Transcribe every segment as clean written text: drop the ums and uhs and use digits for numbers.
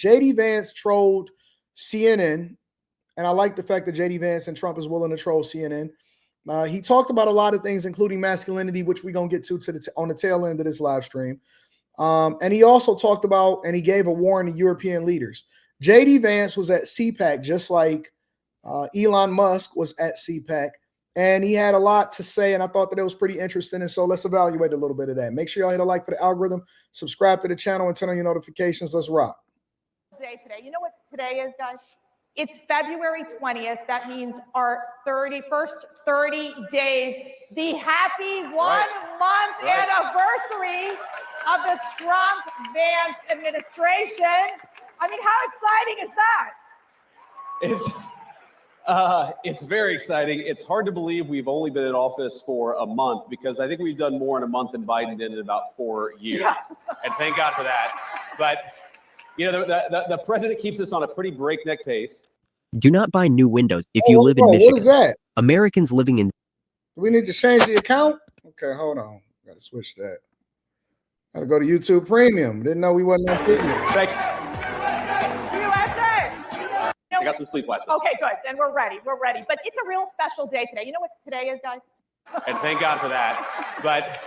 JD Vance trolled CNN, and I like the fact that JD Vance and Trump is willing to troll CNN. He talked about a lot of things, including masculinity, which we're going to get to on the tail end of this live stream. And he also talked about, and he gave a warning to European leaders. JD Vance was at CPAC, just like Elon Musk was at CPAC. And he had a lot to say, and I thought that it was pretty interesting. And so let's evaluate a little bit of that. Make sure y'all hit a like for the algorithm, subscribe to the channel, and turn on your notifications. Let's rock. Today. You know what today is, guys? It's February 20th. That means our first 30 days, the happy one-month anniversary of the Trump-Vance administration. I mean, how exciting is that? It's very exciting. It's hard to believe we've only been in office for a month, because I think we've done more in a month than Biden did in about 4 years. Yeah. And thank God for that. But, you know, the president keeps us on a pretty breakneck pace. Do not buy new windows if you live in Michigan. What is that? Americans living in... Do we need to change the account? Okay, hold on. Got to switch that. Got to go to YouTube Premium. Didn't know we wasn't on Premium. Thank you. USA! I got some sleep last night. Okay, good. Then we're ready. We're ready. But it's a real special day today. You know what today is, guys? And thank God for that. But,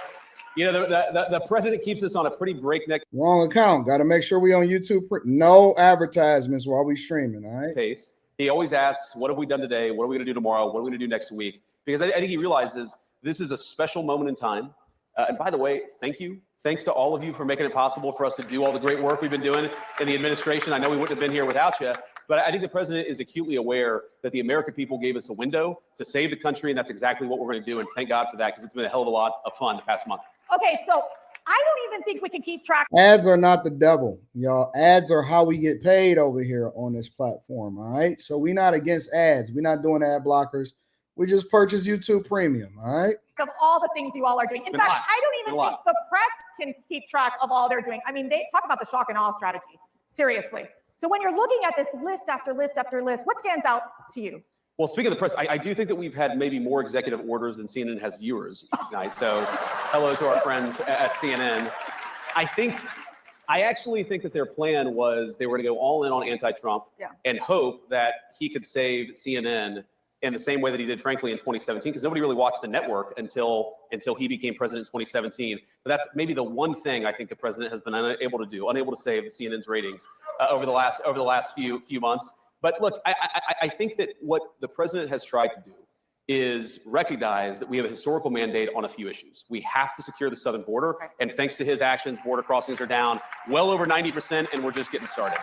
you know, the president keeps us on a pretty breakneck Wrong account. Got to make sure we on YouTube. No advertisements while we streaming, all right? pace. He always asks, what have we done today? What are we going to do tomorrow? What are we going to do next week? Because I think he realizes this is a special moment in time. And by the way, thank you. Thanks to all of you for making it possible for us to do all the great work we've been doing in the administration. I know we wouldn't have been here without you, but I think the president is acutely aware that the American people gave us a window to save the country, and that's exactly what we're going to do. And thank God for that, because it's been a hell of a lot of fun the past month. Okay, so I don't even think we can keep track. Ads are not the devil, y'all. Ads are how we get paid over here on this platform, all right? So we're not against ads. We're not doing ad blockers. We just purchase YouTube Premium, all right? Of all the things you all are doing. In fact, I don't even think the press can keep track of all they're doing. I mean, they talk about the shock and awe strategy. Seriously. So when you're looking at this list after list after list, what stands out to you? Well, speaking of the press, I do think that we've had maybe more executive orders than CNN has viewers each night. So hello to our friends at CNN. I actually think that their plan was they were going to go all in on anti-Trump and hope that he could save CNN in the same way that he did, frankly, in 2017, because nobody really watched the network until he became president in 2017. But that's maybe the one thing I think the president has been unable to save the CNN's ratings over the last few months. But look, I think that what the president has tried to do is recognize that we have a historical mandate on a few issues. We have to secure the southern border, and thanks to his actions, border crossings are down well over 90%, and we're just getting started.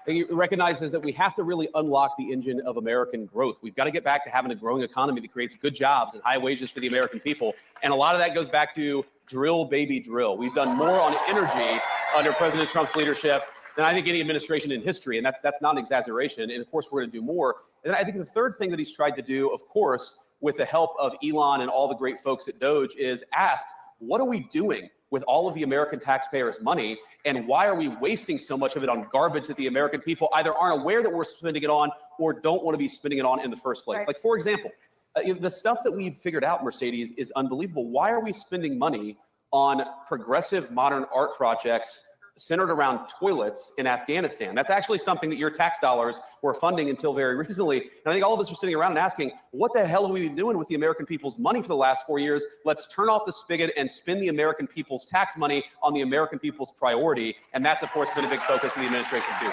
He recognizes that we have to really unlock the engine of American growth. We've got to get back to having a growing economy that creates good jobs and high wages for the American people. And a lot of that goes back to drill, baby, drill. We've done more on energy under President Trump's leadership than I think any administration in history. And that's not an exaggeration. And of course, we're going to do more. And I think the third thing that he's tried to do, of course, with the help of Elon and all the great folks at Doge, is ask, what are we doing with all of the American taxpayers' money, and why are we wasting so much of it on garbage that the American people either aren't aware that we're spending it on or don't want to be spending it on in the first place? Right. Like, for example, the stuff that we've figured out, Mercedes, is unbelievable. Why are we spending money on progressive modern art projects centered around toilets in Afghanistan? That's actually something that your tax dollars were funding until very recently. And I think all of us are sitting around and asking, what the hell have we been doing with the American people's money for the last 4 years? Let's turn off the spigot and spend the American people's tax money on the American people's priority. And that's, of course, been a big focus of the administration, too.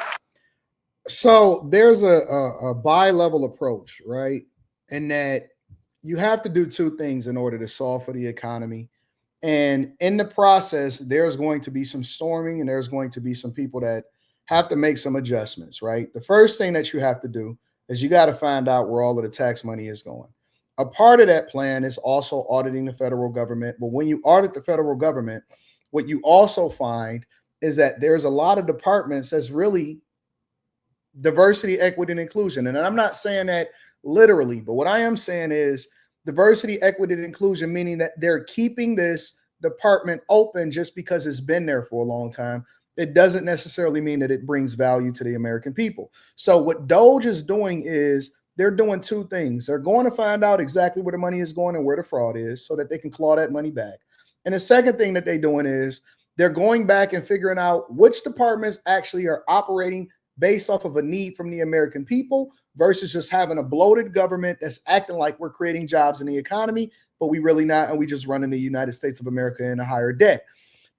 So there's a bi-level approach, right? In that you have to do two things in order to solve for the economy. And in the process, there's going to be some storming, and there's going to be some people that have to make some adjustments, right? The first thing that you have to do is you got to find out where all of the tax money is going. A part of that plan is also auditing the federal government. But when you audit the federal government, what you also find is that there's a lot of departments that's really diversity, equity, and inclusion. And I'm not saying that literally, but what I am saying is diversity, equity, and inclusion, meaning that they're keeping this department open just because it's been there for a long time. It doesn't necessarily mean that it brings value to the American people. So what Doge is doing is they're doing two things. They're going to find out exactly where the money is going and where the fraud is so that they can claw that money back. And the second thing that they're doing is They're going back and figuring out which departments actually are operating based off of a need from the American people versus just having a bloated government that's acting like we're creating jobs in the economy, but we really not, and we just running the United States of America in a higher debt.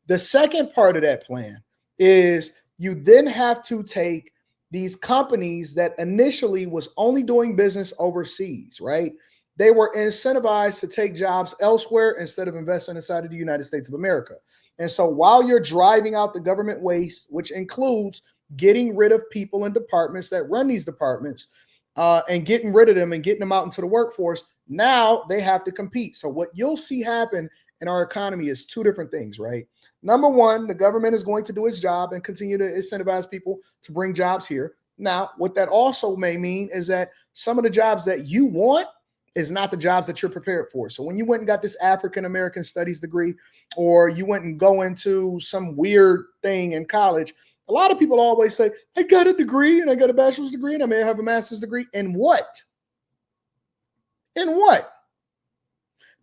The second part of that plan is you then have to take these companies that initially was only doing business overseas, right? They were incentivized to take jobs elsewhere instead of investing inside of the United States of America. And so while you're driving out the government waste, which includes getting rid of people in departments that run these departments and getting rid of them and getting them out into the workforce, now they have to compete. So what you'll see happen in our economy is two different things, right? Number one, the government is going to do its job and continue to incentivize people to bring jobs here. Now, what that also may mean is that some of the jobs that you want is not the jobs that you're prepared for. So when you went and got this African American studies degree, or you went and go into some weird thing in college, a lot of people always say, I got a degree and I got a bachelor's degree and I may have a master's degree. In what? In what?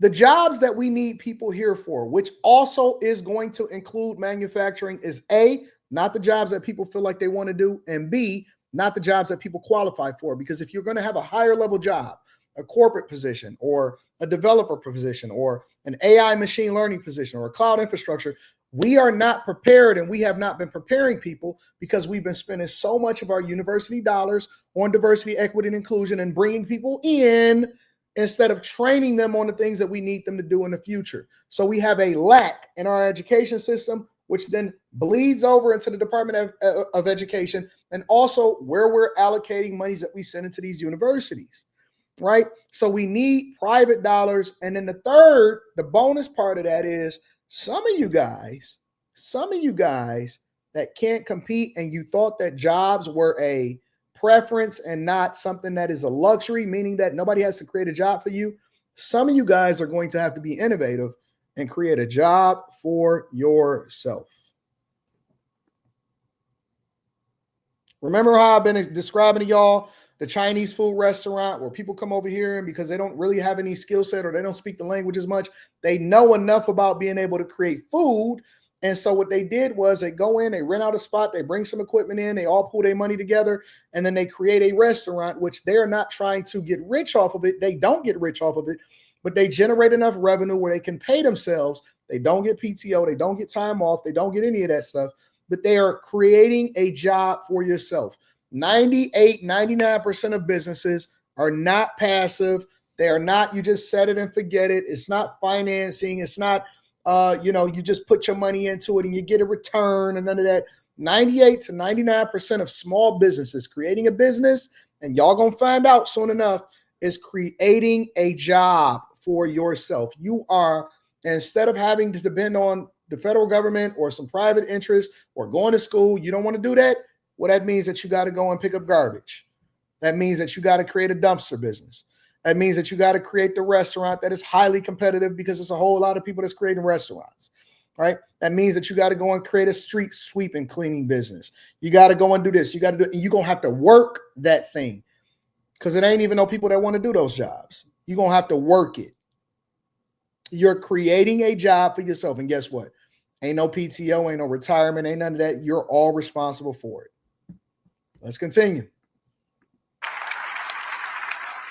The jobs that we need people here for, which also is going to include manufacturing, is A, not the jobs that people feel like they want to do, and B, not the jobs that people qualify for. Because if you're going to have a higher level job, a corporate position or a developer position or an AI machine learning position or a cloud infrastructure, we are not prepared, and we have not been preparing people because we've been spending so much of our university dollars on diversity, equity, and inclusion and bringing people in instead of training them on the things that we need them to do in the future. So we have a lack in our education system, which then bleeds over into the Department of Education and also where we're allocating monies that we send into these universities, right? So we need private dollars. And then the third, the bonus part of that is some of you guys that can't compete and you thought that jobs were a preference and not something that is a luxury, meaning that nobody has to create a job for you. Some of you guys are going to have to be innovative and create a job for yourself. Remember how I've been describing to y'all the Chinese food restaurant where people come over here and because they don't really have any skill set or they don't speak the language as much, they know enough about being able to create food. And so what they did was they go in, they rent out a spot, they bring some equipment in, they all pool their money together, and then they create a restaurant, which they're not trying to get rich off of it. They don't get rich off of it, but they generate enough revenue where they can pay themselves. They don't get PTO, they don't get time off, they don't get any of that stuff, but they are creating a job for yourself. 98, 99% of businesses are not passive. They are not, you just set it and forget it. It's not financing. It's not, you just put your money into it and you get a return and none of that. 98 to 99% of small businesses creating a business, and y'all gonna find out soon enough, is creating a job for yourself. You are, instead of having to depend on the federal government or some private interest or going to school, you don't want to do that. Well, that means that you got to go and pick up garbage. That means that you got to create a dumpster business. That means that you got to create the restaurant that is highly competitive because there's a whole lot of people that's creating restaurants, right? That means that you got to go and create a street sweeping cleaning business. You got to go and do this. You got to do it. And you're going to have to work that thing because it ain't even no people that want to do those jobs. You're going to have to work it. You're creating a job for yourself. And guess what? Ain't no PTO, ain't no retirement, ain't none of that. You're all responsible for it. Let's continue.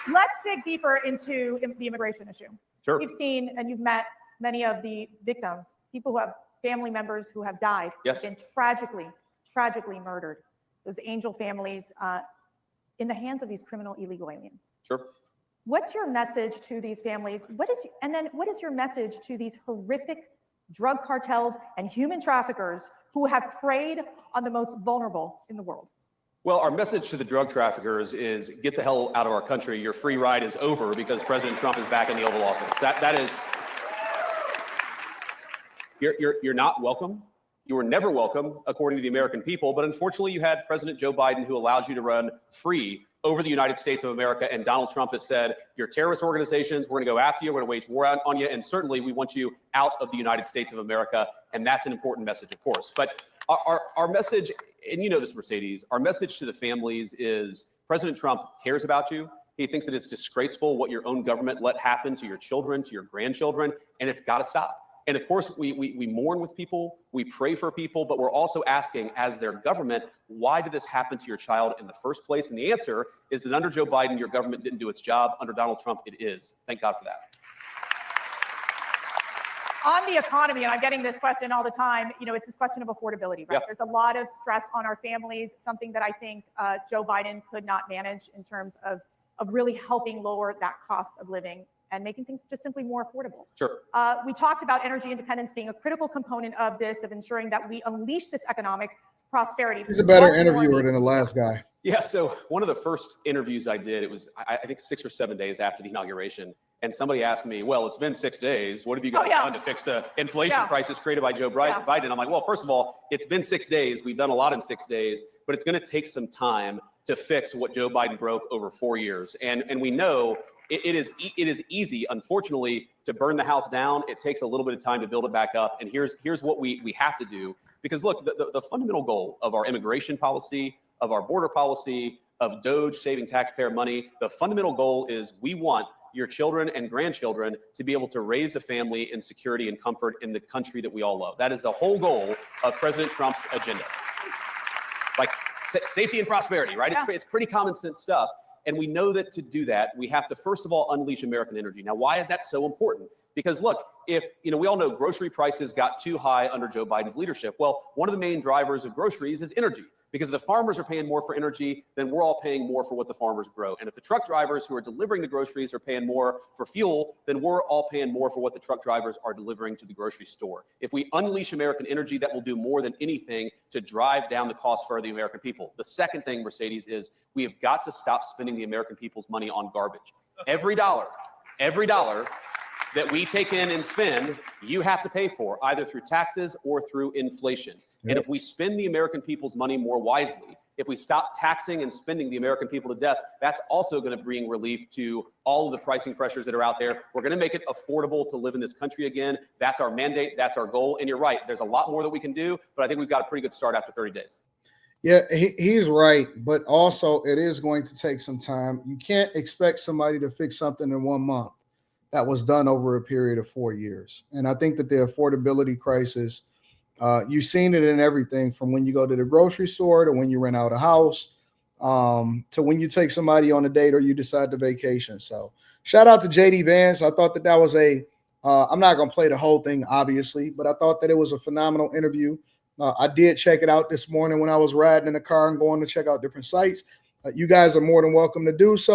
Let's dig deeper into the immigration issue. Sure. We've seen, and you've met many of the victims, people who have family members who have died, Yes. been tragically murdered. Those angel families in the hands of these criminal illegal aliens. Sure. What's your message to these families? What is your message to these horrific drug cartels and human traffickers who have preyed on the most vulnerable in the world? Well, our message to the drug traffickers is get the hell out of our country. Your free ride is over because President Trump is back in the Oval Office. That is, you're not welcome. You were never welcome, according to the American people. But unfortunately, you had President Joe Biden, who allowed you to run free over the United States of America. And Donald Trump has said, you're terrorist organizations. We're going to go after you. We're going to wage war on you. And certainly, we want you out of the United States of America. And that's an important message, of course. But our message, and you know this, Mercedes, our message to the families is President Trump cares about you. He thinks that it's disgraceful what your own government let happen to your children, to your grandchildren, and it's got to stop. And of course, we mourn with people, we pray for people, but we're also asking, as their government, why did this happen to your child in the first place? And the answer is that under Joe Biden, your government didn't do its job. Under Donald Trump, it is. Thank God for that. On the economy, and I'm getting this question all the time, it's this question of affordability, right? Yeah. There's a lot of stress on our families, something that I think Joe Biden could not manage in terms of really helping lower that cost of living and making things just simply more affordable. Sure. We talked about energy independence being a critical component of this, of ensuring that we unleash this economic prosperity. He's a better interviewer than the last guy. Yeah, so one of the first interviews I did, it was, I think 6 or 7 days after the inauguration, and somebody asked me, well, it's been 6 days. What have you guys done to fix the inflation crisis created by Joe Biden? I'm like, well, first of all, it's been 6 days. We've done a lot in 6 days, but it's going to take some time to fix what Joe Biden broke over 4 years. And we know it is easy, unfortunately, to burn the house down. It takes a little bit of time to build it back up. And here's what we have to do. Because look, the fundamental goal of our immigration policy, of our border policy, of DOGE saving taxpayer money, the fundamental goal is we want your children and grandchildren to be able to raise a family in security and comfort in the country that we all love. That is the whole goal of President Trump's agenda. Like safety and prosperity, right? Yeah. It's pretty common sense stuff. And we know that to do that, we have to, first of all, unleash American energy. Now, why is that so important? Because look, if, we all know grocery prices got too high under Joe Biden's leadership. Well, one of the main drivers of groceries is energy. Because if the farmers are paying more for energy, then we're all paying more for what the farmers grow. And if the truck drivers who are delivering the groceries are paying more for fuel, then we're all paying more for what the truck drivers are delivering to the grocery store. If we unleash American energy, that will do more than anything to drive down the cost for the American people. The second thing, Mercedes, is we have got to stop spending the American people's money on garbage. Every dollar that we take in and spend, you have to pay for, either through taxes or through inflation. Yep. And if we spend the American people's money more wisely, if we stop taxing and spending the American people to death, that's also going to bring relief to all of the pricing pressures that are out there. We're going to make it affordable to live in this country again. That's our mandate. That's our goal. And you're right. There's a lot more that we can do, but I think we've got a pretty good start after 30 days. Yeah, he's right. But also it is going to take some time. You can't expect somebody to fix something in 1 month. That was done over a period of 4 years. And I think that the affordability crisis, you've seen it in everything from when you go to the grocery store to when you rent out a house, to when you take somebody on a date or you decide to vacation. So shout out to JD Vance. I thought that was I'm not going to play the whole thing, obviously, but I thought that it was a phenomenal interview. I did check it out this morning when I was riding in the car and going to check out different sites. You guys are more than welcome to do so.